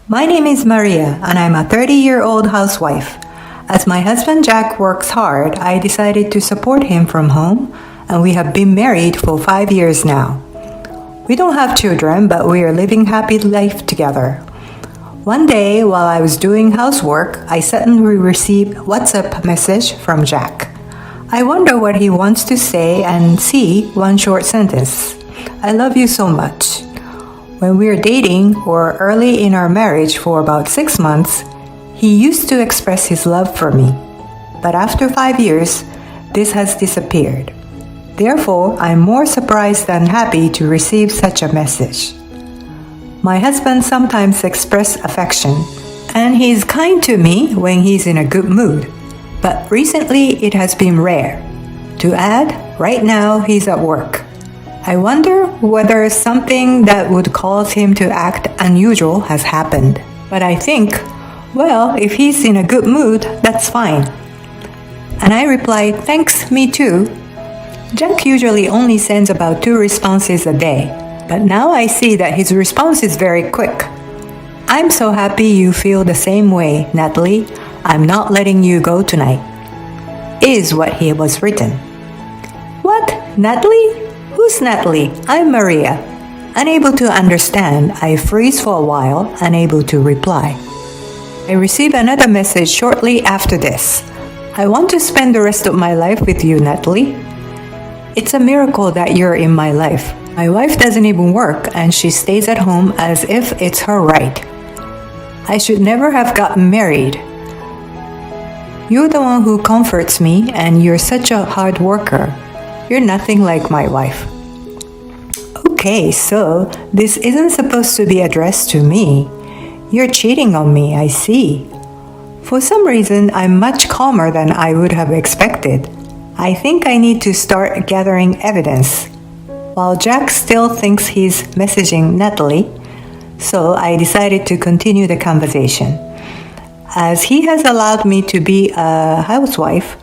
My name is Maria, and I'm a 30-year-old housewife. As my husband Jack works hard, I decided to support him from home, and we have been married for 5 years now. We don't have children, but we are living happy life together. One day, while I was doing housework, I suddenly received a WhatsApp message from Jack. I wonder what he wants to say and see one short sentence. I love you so much. When we were dating or early in our marriage for about 6 months, he used to express his love for me. But after 5 years, this has disappeared. Therefore, I'm more surprised than happy to receive such a message. My husband sometimes expresses affection, and he's kind to me when he's in a good mood. But recently, it has been rare. To add, right now he's at work. I wonder whether something that would cause him to act unusual has happened. But I think, well, if he's in a good mood, that's fine. And I replied, thanks, me too. Jack usually only sends about 2 responses a day, but now I see that his response is very quick. I'm so happy you feel the same way, Natalie. I'm not letting you go tonight, is what he was written. What? Natalie? Who's Natalie? I'm Maria. Unable to understand, I freeze for a while, unable to reply. I receive another message shortly after this. I want to spend the rest of my life with you, Natalie. It's a miracle that you're in my life. My wife doesn't even work and she stays at home as if it's her right. I should never have gotten married. You're the one who comforts me and you're such a hard worker. You're nothing like my wife. Okay, so this isn't supposed to be addressed to me. You're cheating on me, I see. For some reason, I'm much calmer than I would have expected. I think I need to start gathering evidence. While Jack still thinks he's messaging Natalie, so I decided to continue the conversation. As he has allowed me to be a housewife,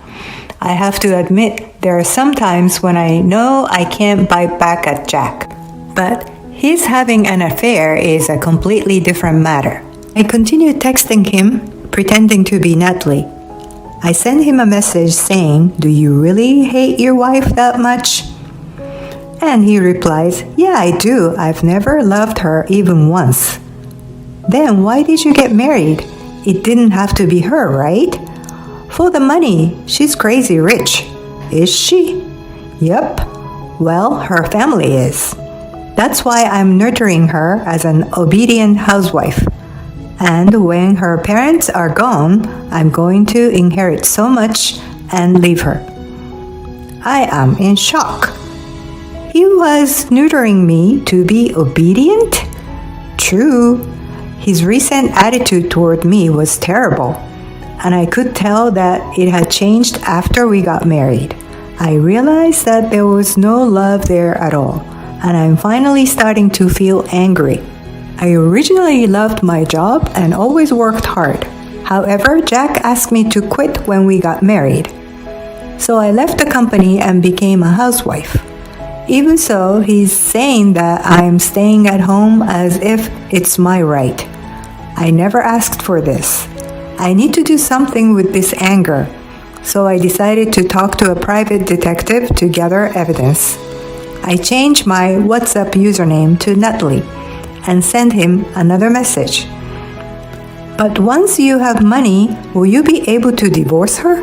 I have to admit there are some times when I know I can't bite back at Jack. But his having an affair is a completely different matter. I continued texting him, pretending to be Natalie. I sent him a message saying, do you really hate your wife that much? And he replies, yeah, I do. I've never loved her even once. Then why did you get married? It didn't have to be her, right? For the money. She's crazy rich. Is she? Yup. Well, her family is. That's why I'm nurturing her as an obedient housewife. And when her parents are gone, I'm going to inherit so much and leave her. I am in shock. He was neutering me to be obedient? True. His recent attitude toward me was terrible, and I could tell that it had changed after we got married. I realized that there was no love there at all, and I'm finally starting to feel angry. I originally loved my job and always worked hard. However, Jack asked me to quit when we got married. So I left the company and became a housewife. Even so, he's saying that I'm staying at home as if it's my right. I never asked for this. I need to do something with this anger. So I decided to talk to a private detective to gather evidence. I changed my WhatsApp username to Natalie and sent him another message. But once you have money, will you be able to divorce her?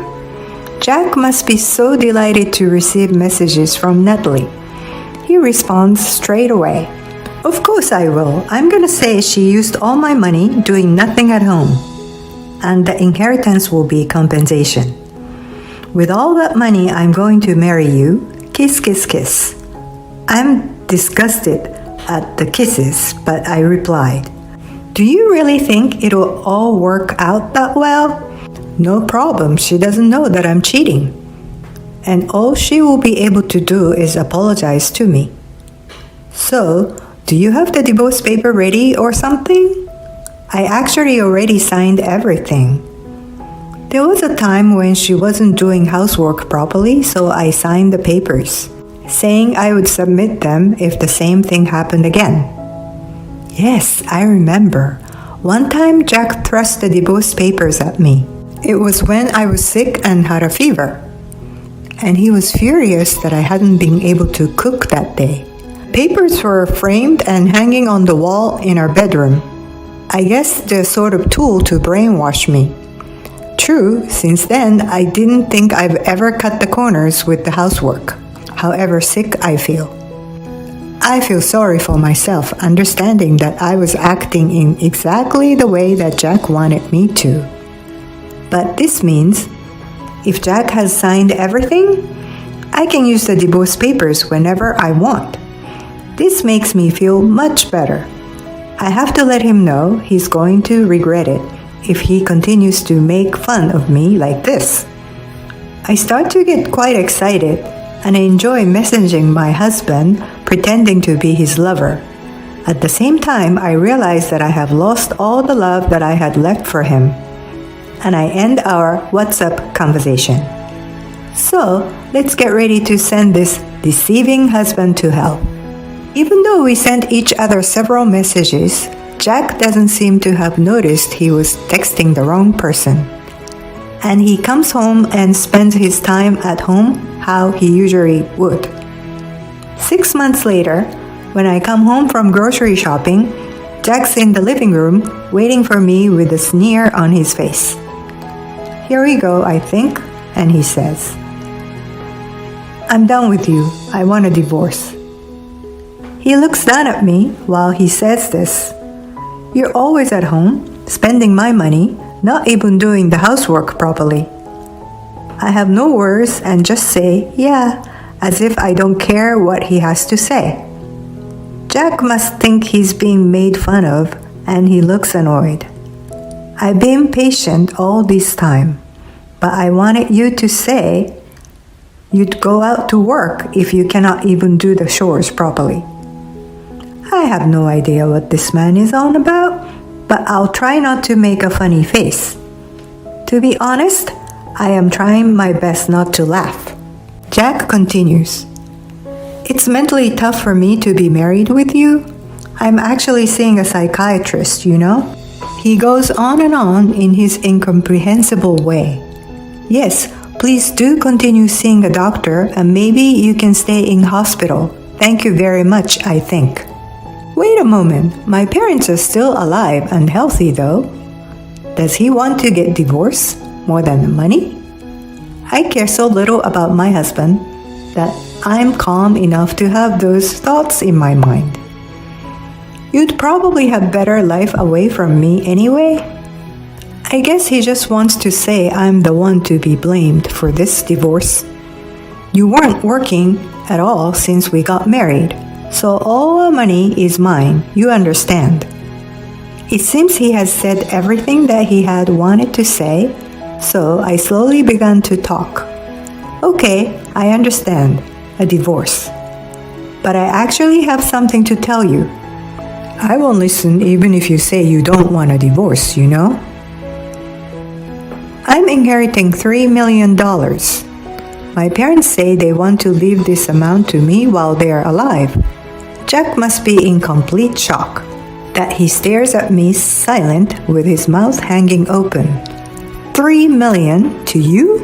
Jack must be so delighted to receive messages from Natalie. He responds straight away. Of course I will. I'm gonna say she used all my money doing nothing at home. And the inheritance will be compensation. With all that money, I'm going to marry you. Kiss, kiss, kiss. I'm disgusted at the kisses, but I replied, do you really think it'll all work out that well? No problem, she doesn't know that I'm cheating. And all she will be able to do is apologize to me. So, do you have the divorce paper ready or something? I actually already signed everything. There was a time when she wasn't doing housework properly, so I signed the papers, saying I would submit them if the same thing happened again. Yes, I remember. One time, Jack thrust the divorce papers at me. It was when I was sick and had a fever. And he was furious that I hadn't been able to cook that day. Papers were framed and hanging on the wall in our bedroom. I guess they're sort of tool to brainwash me. True, since then, I didn't think I've ever cut the corners with the housework, however sick I feel. I feel sorry for myself, understanding that I was acting in exactly the way that Jack wanted me to. But this means, if Jack has signed everything, I can use the divorce papers whenever I want. This makes me feel much better. I have to let him know he's going to regret it if he continues to make fun of me like this. I start to get quite excited, and I enjoy messaging my husband, pretending to be his lover. At the same time, I realize that I have lost all the love that I had left for him, and I end our WhatsApp conversation. So, let's get ready to send this deceiving husband to hell. Even though we sent each other several messages, Jack doesn't seem to have noticed he was texting the wrong person. And he comes home and spends his time at home how he usually would. 6 months later, when I come home from grocery shopping, Jack's in the living room waiting for me with a sneer on his face. Here we go, I think, and he says, "I'm done with you. I want a divorce." He looks down at me while he says this. "You're always at home, spending my money, not even doing the housework properly." I have no words and just say, "Yeah," as if I don't care what he has to say. Jack must think he's being made fun of, and he looks annoyed. I've been patient all this time, but I wanted you to say you'd go out to work if you cannot even do the chores properly. I have no idea what this man is on about, but I'll try not to make a funny face. To be honest, I am trying my best not to laugh. Jack continues, "It's mentally tough for me to be married with you. I'm actually seeing a psychiatrist, you know?" He goes on in his incomprehensible way. "Yes, please do continue seeing a doctor and maybe you can stay in hospital. Thank you very much, I think." Wait a moment, my parents are still alive and healthy though. Does he want to get divorced more than the money? I care so little about my husband that I'm calm enough to have those thoughts in my mind. You'd probably have better life away from me anyway. I guess he just wants to say I'm the one to be blamed for this divorce. You weren't working at all since we got married, so all our money is mine, you understand. It seems he has said everything that he had wanted to say, so I slowly began to talk. Okay, I understand, a divorce. But I actually have something to tell you. I won't listen even if you say you don't want a divorce, you know? I'm inheriting $3 million. My parents say they want to leave this amount to me while they are alive. Jack must be in complete shock that he stares at me silent with his mouth hanging open. $3 million to you?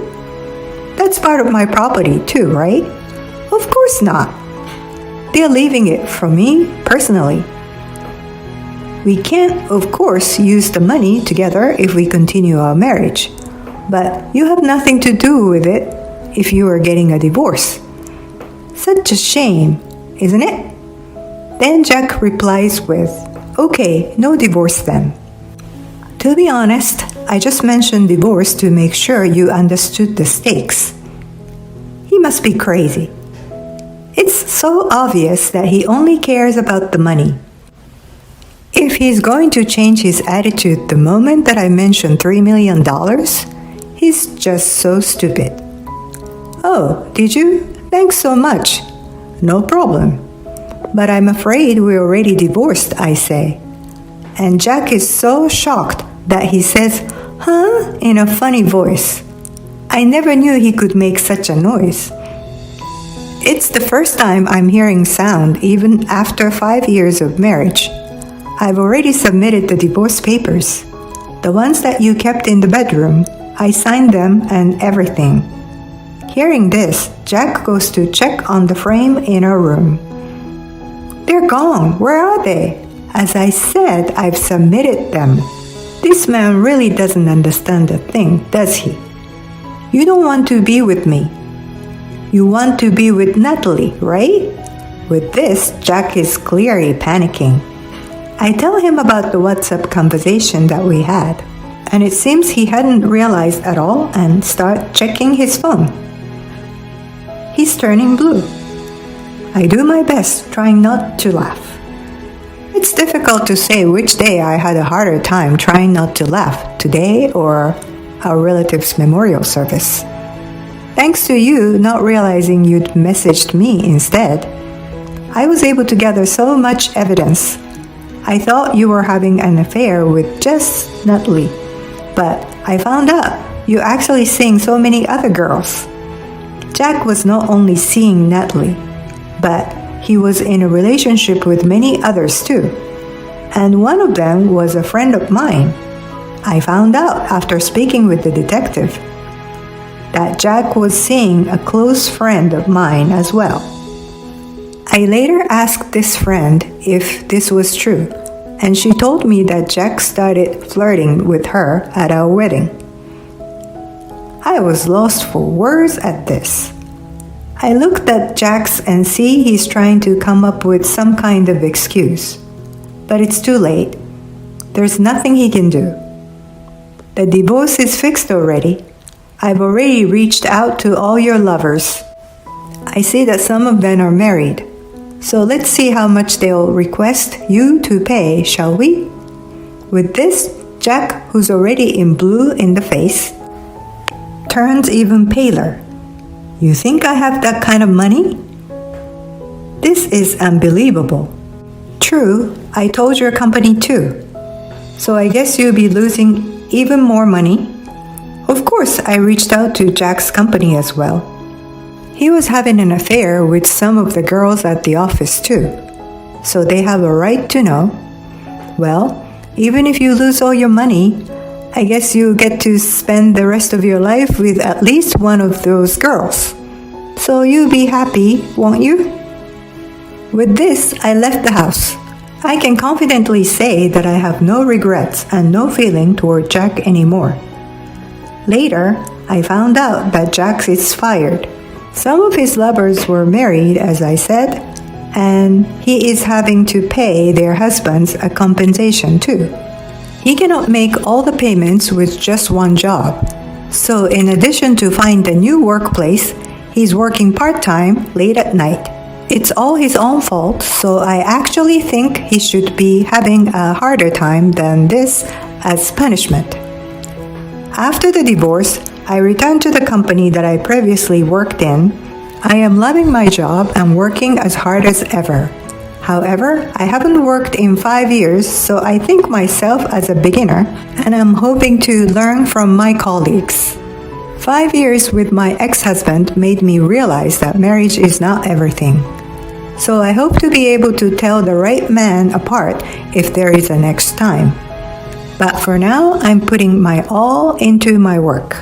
That's part of my property too, right? Of course not. They're leaving it for me personally. We can't, of course, use the money together if we continue our marriage, but you have nothing to do with it if you are getting a divorce. Such a shame, isn't it? Then Jack replies with, "Okay, no divorce then." To be honest, I just mentioned divorce to make sure you understood the stakes. He must be crazy. It's so obvious that he only cares about the money. If he's going to change his attitude the moment that I mention $3 million, he's just so stupid. "Oh, did you? Thanks so much." "No problem. But I'm afraid we're already divorced," I say. And Jack is so shocked that he says, "Huh?" in a funny voice. I never knew he could make such a noise. It's the first time I'm hearing sound even after 5 years of marriage. I've already submitted the divorce papers. The ones that you kept in the bedroom, I signed them and everything. Hearing this, Jack goes to check on the frame in our room. They're gone. Where are they? As I said, I've submitted them. This man really doesn't understand a thing, does he? You don't want to be with me. You want to be with Natalie, right? With this, Jack is clearly panicking. I tell him about the WhatsApp conversation that we had, and it seems he hadn't realized at all and start checking his phone. He's turning blue. I do my best, trying not to laugh. It's difficult to say which day I had a harder time trying not to laugh, today or our relative's memorial service. Thanks to you not realizing you'd messaged me instead, I was able to gather so much evidence. I thought you were having an affair with just Natalie, but I found out you actually seeing so many other girls. Jack was not only seeing Natalie, but he was in a relationship with many others too, and one of them was a friend of mine. I found out after speaking with the detective that Jack was seeing a close friend of mine as well. I later asked this friend if this was true, and she told me that Jack started flirting with her at our wedding. I was lost for words at this. I looked at Jack's and see he's trying to come up with some kind of excuse. But it's too late. There's nothing he can do. The divorce is fixed already. I've already reached out to all your lovers. I see that some of them are married. So let's see how much they'll request you to pay, shall we? With this, Jack, who's already in blue in the face, turns even paler. You think I have that kind of money? This is unbelievable. True, I told your company too. So I guess you'll be losing even more money. Of course, I reached out to Jack's company as well. He was having an affair with some of the girls at the office too. So they have a right to know. Well, even if you lose all your money, I guess you get to spend the rest of your life with at least one of those girls. So you'll be happy, won't you? With this, I left the house. I can confidently say that I have no regrets and no feeling toward Jack anymore. Later, I found out that Jack is fired. Some of his lovers were married, as I said, and he is having to pay their husbands a compensation too. He cannot make all the payments with just one job. So in addition to find a new workplace, he's working part-time late at night. It's all his own fault, so I actually think he should be having a harder time than this as punishment. After the divorce, I returned to the company that I previously worked in. I am loving my job and working as hard as ever. However, I haven't worked in 5 years, so I think myself as a beginner, and I'm hoping to learn from my colleagues. 5 years with my ex-husband made me realize that marriage is not everything. So I hope to be able to tell the right man apart if there is a next time. But for now, I'm putting my all into my work.